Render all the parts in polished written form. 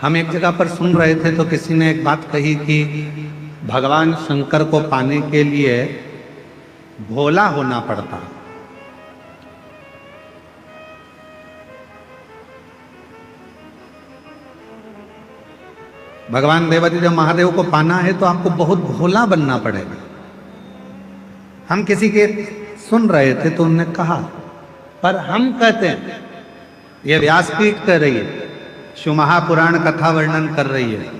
हम एक जगह पर सुन रहे थे तो किसी ने एक बात कही कि भगवान शंकर को पाने के लिए भोला होना पड़ता। भगवान देवादिदेव महादेव को पाना है तो आपको बहुत भोला बनना पड़ेगा। हम किसी के सुन रहे थे तो उन्होंने कहा, पर हम कहते हैं, ये व्यासपीठ कह रही है, शिव महापुराण कथा वर्णन कर रही है,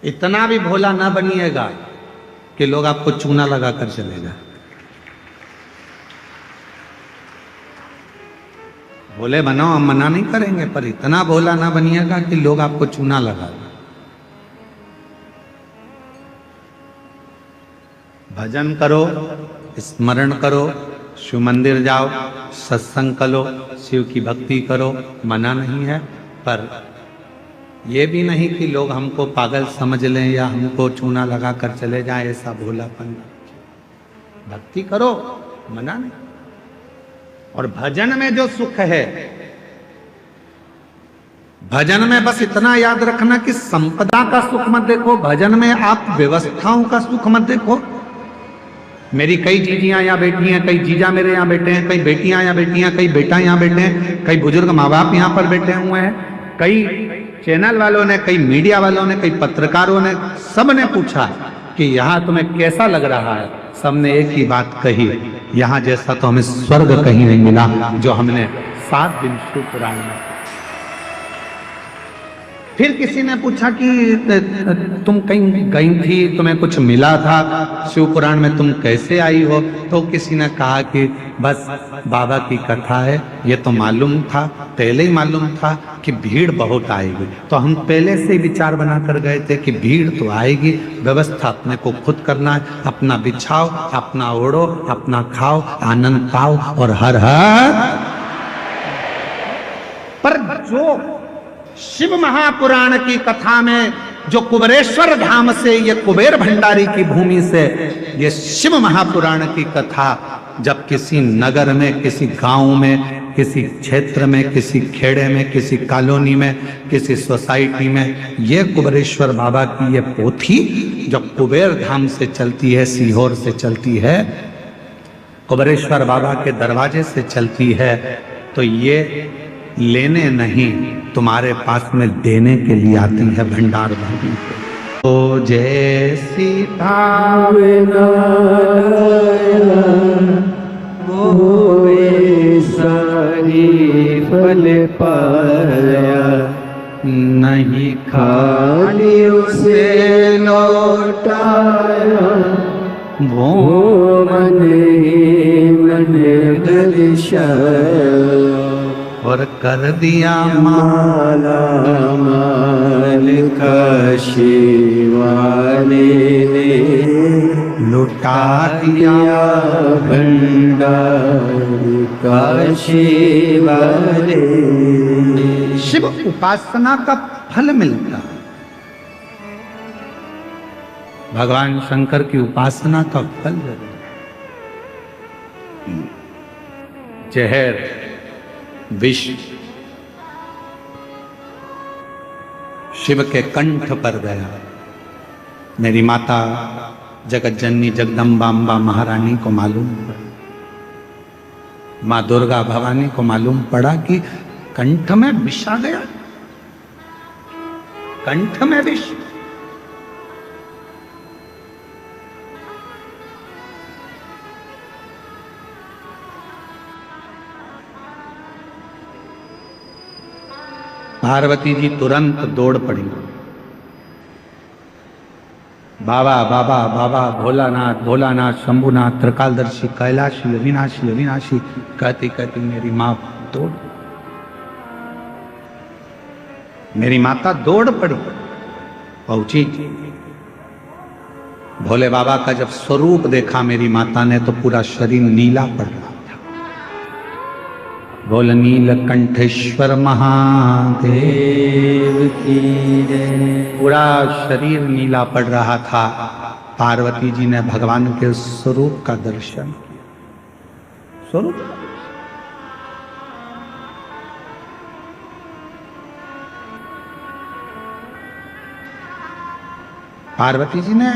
इतना भी भोला ना बनिएगा कि लोग आपको चूना लगा कर चले जाए। भोले बनो, हम मना नहीं करेंगे, पर इतना भोला ना बनिएगा कि लोग आपको चूना लगा दें। भजन करो, स्मरण करो, शिव मंदिर जाओ, सत्संग करो, शिव की भक्ति करो, मना नहीं है, पर यह भी नहीं कि लोग हमको पागल समझ लें या हमको चूना लगा कर चले जाएं, ऐसा भोलापन। भक्ति करो, मना नहीं। और भजन में जो सुख है, भजन में बस इतना याद रखना कि संपदा का सुख मत देखो, भजन में आप व्यवस्थाओं का सुख मत देखो। मेरी कई जीजियां यहाँ बैठी हैं, कई जीजा मेरे यहाँ बैठे हैं, कई बेटियां यहाँ बैठी हैं, कई बेटा यहाँ बैठे हैं, कई बुजुर्ग माँ बाप यहाँ पर बैठे हुए हैं, कई चैनल वालों ने, कई मीडिया वालों ने, कई पत्रकारों ने, सब ने पूछा कि यहाँ तुम्हें कैसा लग रहा है। सबने एक ही बात कही, यहाँ जैसा तो हमें स्वर्ग कहीं नहीं मिला जो हमने 7 दिन शिव पुराण में। फिर किसी ने पूछा कि तुम कहीं गई थी, तुम्हें कुछ मिला था शिव पुराण में, तुम कैसे आई हो? तो किसी ने कहा कि बस बाबा की कथा है, ये तो मालूम था, पहले ही मालूम था कि भीड़ बहुत आएगी, तो हम पहले से ही विचार बना कर गए थे कि भीड़ तो आएगी, व्यवस्था अपने को खुद करना है, अपना बिछाओ, अपना ओढ़ो, अपना खाओ, आनंद पाओ और हर हर। पर जो शिव महापुराण की कथा में, जो कुबेरेश्वर धाम से, ये कुबेर भंडारी की भूमि से ये शिव महापुराण की कथा जब किसी नगर में, किसी गांव में, किसी क्षेत्र में, किसी खेड़े में, किसी कॉलोनी में, किसी सोसाइटी में, ये कुबेरेश्वर बाबा की ये पोथी जब कुबेर धाम से चलती है, सीहोर से चलती है, कुबेरेश्वर बाबा के दरवाजे से चलती है, तो ये लेने नहीं, तुम्हारे पास में देने के लिए आती है भंडार भरने को। ओ जैसी भावना वो सारी फल पाया, नहीं खाली उसे लौटाया, वो मन ही मन दर्शाया और कर दिया माला माल का शिवाने ने, लुटा दिया भंडार का शिवाने। शिव उपासना का फल मिलता, भगवान शंकर की उपासना का फल। जहर विष शिव के कंठ पर गया। मेरी माता जगत जननी जगदम्बा अम्बा महारानी को मालूम पड़ा, माँ दुर्गा भवानी को मालूम पड़ा कि कंठ में विष आ गया, कंठ में विष। पार्वती जी तुरंत दौड़ पड़ी, बाबा बाबा बाबा, भोलानाथ भोलानाथ, शंभुनाथ, त्रिकालदर्शी, कैलाशी, अविनाशी अविनाशी कहती कहती मेरी माँ दौड़, मेरी माता दौड़ पड़ी, पहुंची। भोले बाबा का जब स्वरूप देखा मेरी माता ने तो पूरा शरीर नीला पड़ रहा था। बोल नीलकंठेश्वर महादेव की जय। पूरा शरीर नीला पड़ रहा था। पार्वती जी ने भगवान के स्वरूप का दर्शन किया। स्वरूप पार्वती जी ने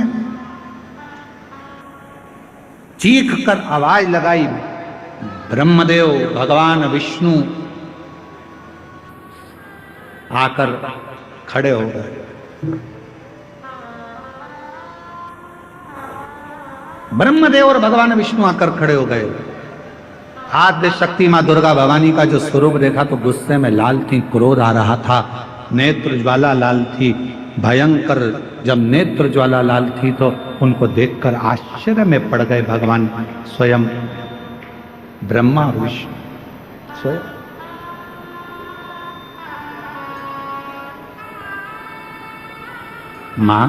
चीख कर आवाज लगाई, ब्रह्मदेव भगवान विष्णु आकर खड़े हो गए। ब्रह्मदेव और भगवान विष्णु आकर खड़े हो गए। आद्य शक्ति मां दुर्गा भवानी का जो स्वरूप देखा तो गुस्से में लाल थी, क्रोध आ रहा था, नेत्र ज्वाला लाल थी, भयंकर। जब नेत्र ज्वाला लाल थी तो उनको देखकर आश्चर्य में पड़ गए भगवान स्वयं ब्रह्मा और विष्णु स्वयं। मां